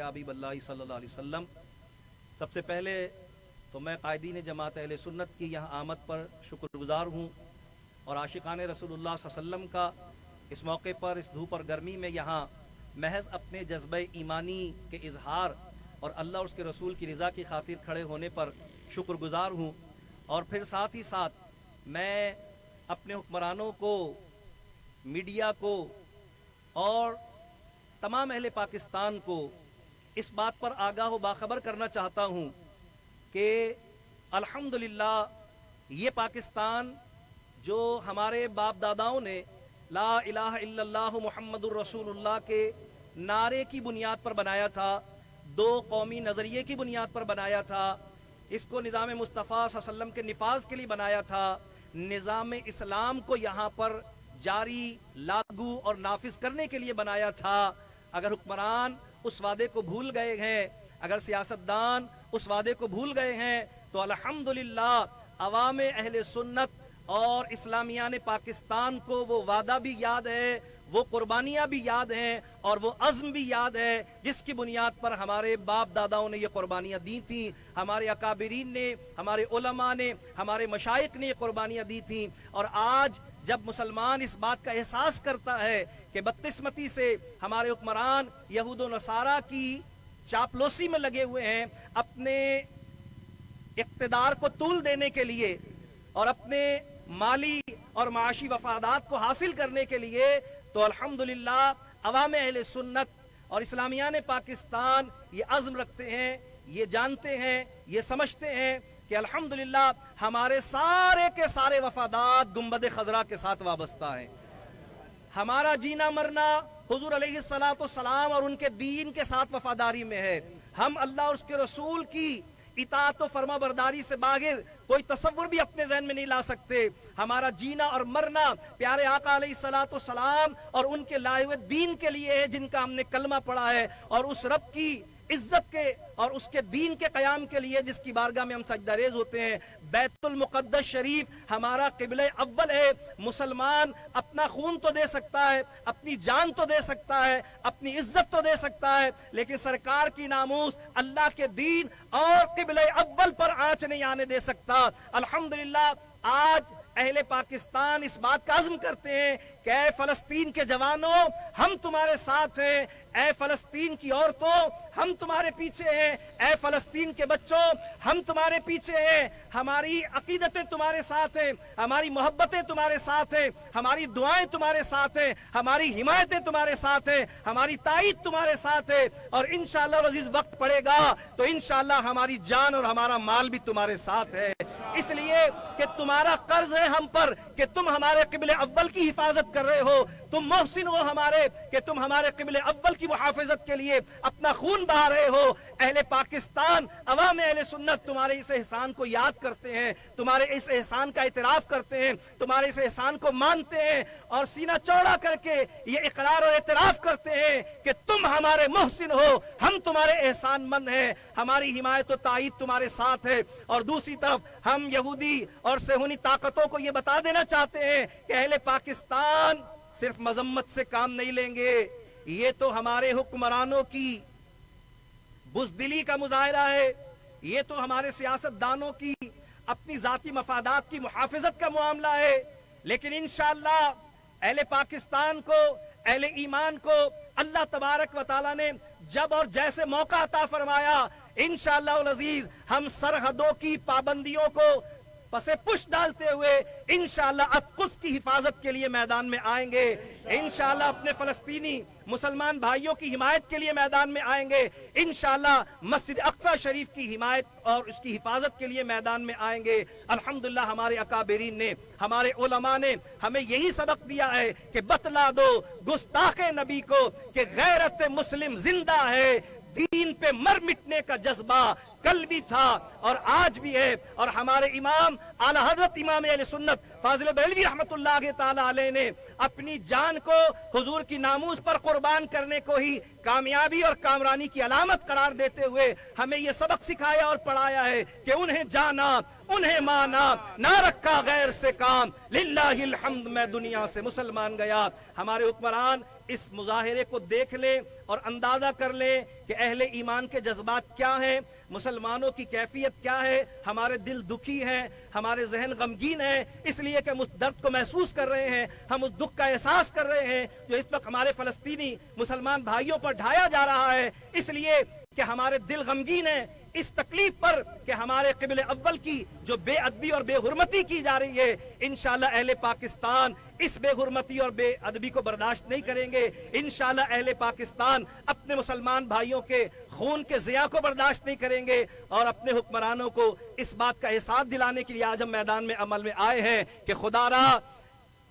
या हबीब अल्लाह सल्लल्लाहु अलैहि वसल्लम। सबसे पहले तो मैं कायदीन जमात अहले सुन्नत की यहाँ आमद पर शुक्रगुजार हूँ और आशिकान रसूलुल्लाह सल्लल्लाहु अलैहि वसल्लम का इस मौके पर, इस धूप और गर्मी में यहाँ महज अपने जज्बे ईमानी के इजहार और अल्लाह और उसके रसूल की रज़ा की खातिर खड़े होने पर शुक्रगुजार हूँ। और फिर साथ ही साथ मैं अपने हुक्मरानों को, मीडिया को और तमाम अहले पाकिस्तान को इस बात पर आगाह व बाखबर करना चाहता हूँ कि अल्हम्दुलिल्लाह ये पाकिस्तान जो हमारे बाप दादाओं ने ला इलाहा इल्लल्लाह मुहम्मदुर रसूलुल्लाह के नारे की बुनियाद पर बनाया था, दो कौमी नज़रिए की बुनियाद पर बनाया था, इसको निज़ाम मुस्तफ़ा सल्लल्लाहु अलैहि वसल्लम के निफाज के लिए बनाया था, निज़ाम इस्लाम को यहाँ पर जारी, लागू और नाफिज करने के लिए बनाया था। अगर हुक्मरान उस वादे को भूल गए हैं, अगर सियासतदान उस वादे को भूल गए हैं, तो अल्हम्दुलिल्लाह अवाम अहले सुन्नत और इस्लामियान पाकिस्तान को वो वादा भी याद है, वो कुर्बानियाँ भी याद हैं और वो अज़्म भी याद है जिसकी बुनियाद पर हमारे बाप दादाओं ने ये कुर्बानियाँ दी थी, हमारे अकाबिरीन ने, हमारे उलमा ने, हमारे मशाइख ने ये कुर्बानियाँ दी थी। और आज जब मुसलमान इस बात का एहसास करता है कि बदकिस्मती से हमारे हुक्मरान यहूद व नसारा की चापलूसी में लगे हुए हैं, अपने इक़्तिदार को तूल देने के लिए और अपने माली और माशी वफादात को हासिल करने के लिए, तो अल्हम्दुलिल्लाह अवाम अहले सुन्नत और इस्लामियान पाकिस्तान ये अज़्म रखते हैं, ये जानते हैं, ये समझते हैं कि अल्हम्दुलिल्लाह हमारे सारे के सारे वफादात गुंबद खजरा के साथ वाबस्ता है। हमारा जीना मरना हुजूर अलैहिस्सलातु वस्सलाम और उनके दीन के साथ वफादारी में है। हम अल्लाह और उसके रसूल की इताअत व फर्मा बरदारी से बागिर कोई तसव्वुर भी अपने ज़हन में नहीं ला सकते। हमारा जीना और मरना प्यारे आका अलैहिस्सलातु वस्सलाम और उनके लाए हुए दीन के लिए है, जिनका हमने कलमा पढ़ा है, और उस रब की इज्जत के और उसके दीन के कयाम के लिए जिसकी बारगाह में हम सजदारेज होते हैं। बैतुल मुक़द्दस शरीफ हमारा क़िबले अव्वल है। मुसलमान अपना खून तो दे सकता है, अपनी जान तो दे सकता है, अपनी इज्जत तो दे सकता है, लेकिन सरकार की नामूस, अल्लाह के दीन और क़िबले अव्वल पर आंच नहीं आने दे सकता। अल्हम्दुलिल्लाह आज अहले पाकिस्तान इस बात का अज़्म करते हैं कि ऐ फलस्तीन के जवानों, हम तुम्हारे साथ हैं, ऐ फलस्तीन की औरतों, हम तुम्हारे पीछे हैं, ऐ फलस्तीन के बच्चों, हम तुम्हारे पीछे हैं। हमारी अकीदतें तुम्हारे साथ हैं, हमारी मोहब्बतें तुम्हारे साथ हैं, हमारी दुआएं तुम्हारे साथ हैं, हमारी हिमायतें तुम्हारे साथ हैं, हमारी ताईद तुम्हारे साथ है, और इंशाअल्लाह अज़ीज वक्त पड़ेगा तो इंशाअल्लाह हमारी जान और हमारा माल भी तुम्हारे साथ है। इसलिए कि तुम्हारा कर्ज है हम पर कि तुम हमारे क़िबले अव्वल की हिफाजत कर रहे हो, तुम मोहसिन हो हमारे कि तुम हमारे क़िबले अव्वल की मुहाफ़िज़त के लिए अपना खून बहा रहे हो। अहले पाकिस्तान, अवाम अहले सुन्नत तुम्हारे इस एहसान को याद करते हैं, तुम्हारे इस एहसान का इतराफ़ करते हैं, तुम्हारे इस एहसान को मानते हैं और सीना चौड़ा करके ये इकरार और इतराफ़ करते हैं कि तुम हमारे मोहसिन हो, हम तुम्हारे एहसानमंद हैं, हमारी हिमायत और ताईद तुम्हारे साथ है। और दूसरी तरफ हम यहूदी और सेहूनी ताकतों को ये बता देना चाहते हैं कि अहले पाकिस्तान सिर्फ मजम्मत से काम नहीं लेंगे, ये तो हमारे हुक्मरानों की बुज़दिली का मुजाहिरा है, ये तो हमारे सियासतदानों की अपनी जाती मफादात की मुहाफ़िज़त का मामला है। लेकिन इंशाअल्लाह अहले पाकिस्तान को, अहले ईमान को अल्लाह तबारक व तआला ने जब और जैसे मौका अता फरमाया, इंशाअल्लाह अज़ीज़ हम सरहदों की पाबंदियों को पसे पुश डालते हुए इंशाअल्लाह अक़ुस की हिफाजत के लिए मैदान में आएंगे। इंशाअल्लाह अपने फलस्तीनी मुसलमान भाइयों की हिमायत के लिए मैदान में आएंगे। इंशाअल्लाह मस्जिद अक्सा शरीफ की हिमायत और उसकी हिफाजत के लिए मैदान में आएंगे। अल्हम्दुलिल्लाह हमारे अकाबिरीन ने, हमारे उलमा ने हमें यही सबक दिया है कि बतला दो गुस्ताखे नबी को कि गैरत मुस्लिम जिंदा है, दीन पे मर मिटने का जज्बा कल भी था और आज भी है। और हमारे इमाम आला हजरत इमाम अहले सुन्नत फाजिल बरेलवी रहमतुल्लाह ताला अलैह ने अपनी जान को हुजूर की नामूस पर कुर्बान करने को ही कामयाबी और कामरानी की अलामत करार देते हुए हमें ये सबक सिखाया और पढ़ाया है कि उन्हें जाना, उन्हें माना, ना रखा गैर से काम, लिल्लाहिल हम्द, मैं दुनिया से मुसलमान गया। हमारे हुक्मरान इस मुजाहिरे को देख लें اور اندازہ کر لیں کہ اہل ایمان کے جذبات کیا ہیں، مسلمانوں کی کیفیت کیا ہے۔ ہمارے دل دکھی ہیں، ہمارے ذہن غمگین ہیں، اس لیے کہ ہم اس درد کو محسوس کر رہے ہیں، ہم اس دکھ کا احساس کر رہے ہیں جو اس وقت ہمارے فلسطینی مسلمان بھائیوں پر ڈھایا جا رہا ہے، اس لیے کہ ہمارے دل غمگین ہیں اس تکلیف پر کہ ہمارے قبل اول کی جو بے ادبی اور بے حرمتی کی جا رہی ہے۔ انشاءاللہ اہل پاکستان اس بے حرمتی اور بے ادبی کو برداشت نہیں کریں گے۔ انشاءاللہ اہل پاکستان اپنے مسلمان بھائیوں کے خون کے ضیاع کو برداشت نہیں کریں گے، اور اپنے حکمرانوں کو اس بات کا احساس دلانے کے لیے آج ہم میدان میں عمل میں آئے ہیں کہ خدا را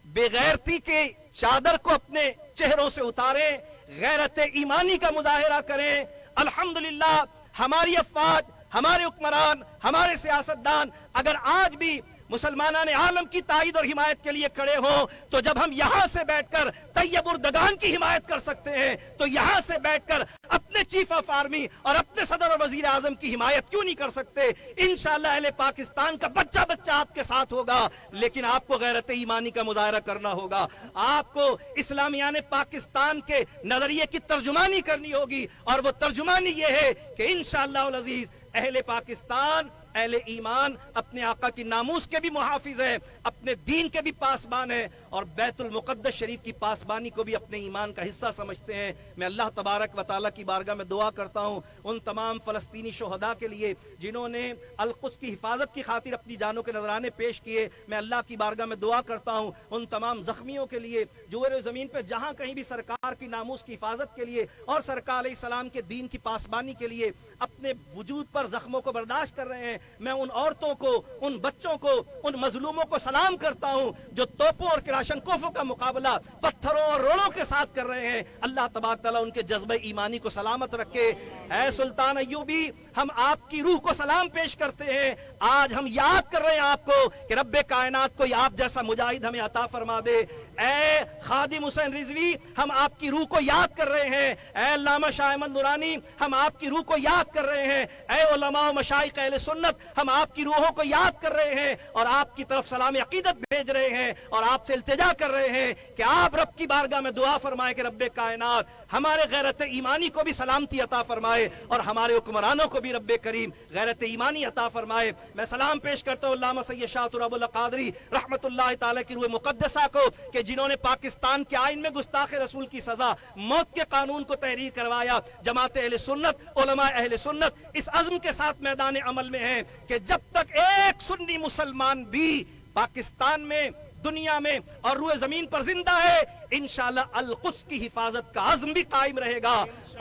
بے غیرتی کے چادر کو اپنے چہروں سے اتاریں، غیرت ایمانی کا مظاہرہ کریں۔ الحمدللہ ہماری افواج، ہمارے حکمران، ہمارے سیاستدان اگر آج بھی مسلمانان عالم کی تائید اور حمایت کے لیے کھڑے ہوں تو جب ہم یہاں سے بیٹھ کر طیب اردگان کی حمایت کر سکتے ہیں تو یہاں سے بیٹھ کر اپنے چیف آف آرمی اور اپنے صدر اور وزیر اعظم کی حمایت کیوں نہیں کر سکتے؟ انشاءاللہ اہل پاکستان کا بچہ بچہ آپ کے ساتھ ہوگا، لیکن آپ کو غیرت ایمانی کا مظاہرہ کرنا ہوگا، آپ کو اسلامیان پاکستان کے نظریے کی ترجمانی کرنی ہوگی، اور وہ ترجمانی یہ ہے کہ انشاءاللہ العزیز اہل پاکستان، اہل ایمان اپنے آقا کی ناموس کے بھی محافظ ہیں، اپنے دین کے بھی پاسبان ہیں، اور بیت المقدس شریف کی پاسبانی کو بھی اپنے ایمان کا حصہ سمجھتے ہیں۔ میں اللہ تبارک و تعالیٰ کی بارگاہ میں دعا کرتا ہوں ان تمام فلسطینی شہداء کے لیے جنہوں نے القدس کی حفاظت کی خاطر اپنی جانوں کے نذرانے پیش کیے۔ میں اللہ کی بارگاہ میں دعا کرتا ہوں ان تمام زخمیوں کے لیے جو زمین پہ جہاں کہیں بھی سرکار کی ناموس کی حفاظت کے لیے اور سرکار علیہ السلام کے دین کی پاسبانی کے لیے اپنے وجود پر زخموں کو برداشت کر رہے ہیں۔ میں ان عورتوں کو، ان بچوں کو، ان مظلوموں کو سلام کرتا ہوں جو توپوں اور کلاشن کوفوں کا مقابلہ پتھروں اور روڑوں کے ساتھ کر رہے ہیں۔ اللہ تبارک تعالیٰ ان کے جذبہ ایمانی کو سلامت رکھے۔ اے سلطان ایوبی، ہم آپ کی روح کو سلام پیش کرتے ہیں۔ آج ہم یاد کر رہے ہیں آپ کو کہ رب کائنات کوئی آپ جیسا مجاہد ہمیں عطا فرما دے۔ اے خادم حسین رضوی، ہم آپ کی روح کو یاد کر رہے ہیں۔ اے علامہ شاہ احمد نورانی، ہم آپ کی روح کو یاد کر رہے ہیں۔ اے علماء و مشائخ اہل سنت، ہم آپ کی روحوں کو یاد کر رہے ہیں اور آپ کی طرف سلام عقیدت بھیج رہے ہیں اور آپ سے التجا کر رہے ہیں کہ آپ رب کی بارگاہ میں دعا فرمائے کہ رب کائنات ہمارے غیرت ایمانی کو بھی سلامتی عطا فرمائے اور ہمارے حکمرانوں کو بھی رب کریم غیرت ایمانی عطا فرمائے۔ میں سلام پیش کرتا ہوں علامہ سید شاہ تراب اللہ قادری رحمت اللہ تعالی کی روح مقدسہ کو کہ جنہوں نے پاکستان کے آئین میں گستاخ رسول کی سزا موت کے قانون کو تحریر کروایا۔ جماعت اہل سنت، علماء اہل سنت اس عزم کے ساتھ میدان عمل میں ہیں کہ جب تک ایک سنی مسلمان بھی پاکستان میں، دنیا میں اور روئے زمین پر زندہ ہے، انشاءاللہ القدس کی حفاظت کا عزم بھی قائم رہے گا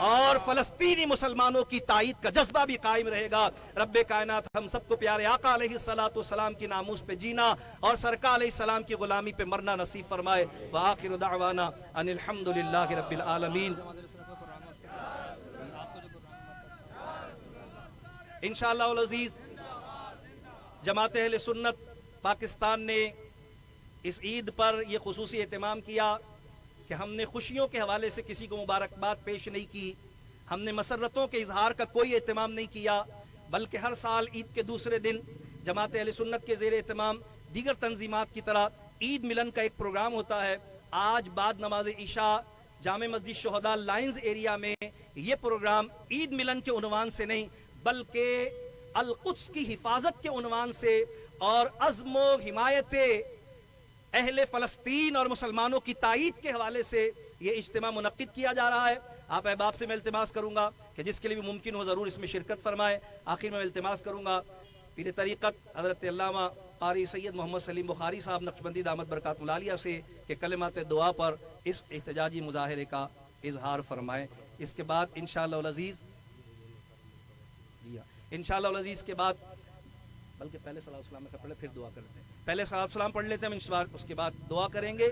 اور فلسطینی مسلمانوں کی تائید کا جذبہ بھی قائم رہے گا۔ رب کائنات ہم سب کو پیارے آقا علیہ السلام کی ناموس پہ جینا اور سرکار علیہ السلام کی غلامی پہ مرنا نصیب فرمائے۔ وآخر دعوانا ان الحمدللہ رب العالمین۔ انشاءاللہ العزیز جماعت اہل سنت پاکستان نے اس عید پر یہ خصوصی اہتمام کیا کہ ہم نے خوشیوں کے حوالے سے کسی کو مبارکباد پیش نہیں کی، ہم نے مسرتوں کے اظہار کا کوئی اہتمام نہیں کیا، بلکہ ہر سال عید کے دوسرے دن جماعت اہل سنت کے زیر اہتمام دیگر تنظیمات کی طرح عید ملن کا ایک پروگرام ہوتا ہے۔ آج بعد نماز عشاء جامع مسجد شہداء لائنز ایریا میں یہ پروگرام عید ملن کے عنوان سے نہیں بلکہ القدس کی حفاظت کے عنوان سے اور عزم و حمایت اہل فلسطین اور مسلمانوں کی تائید کے حوالے سے یہ اجتماع منعقد کیا جا رہا ہے۔ آپ احباب سے میں التماس کروں گا کہ جس کے لیے بھی ممکن ہو ضرور اس میں شرکت فرمائے۔ آخر میں التماس کروں گا پیر طریقت حضرت علامہ قاری سید محمد سلیم بخاری صاحب نقشبندی دامت برکات العالیہ سے کہ کلمات دعا پر اس احتجاجی مظاہرے کا اظہار فرمائے۔ اس کے بعد انشاءاللہ العزیز انشاءاللہ العزیز کے بعد بلکہ پہلے صلاۃ السلام کا پڑھے پھر دعا کرتے ہیں، پہلے صلاۃ السلام پڑھ لیتے ہیں، اس کے بعد دعا کریں گے۔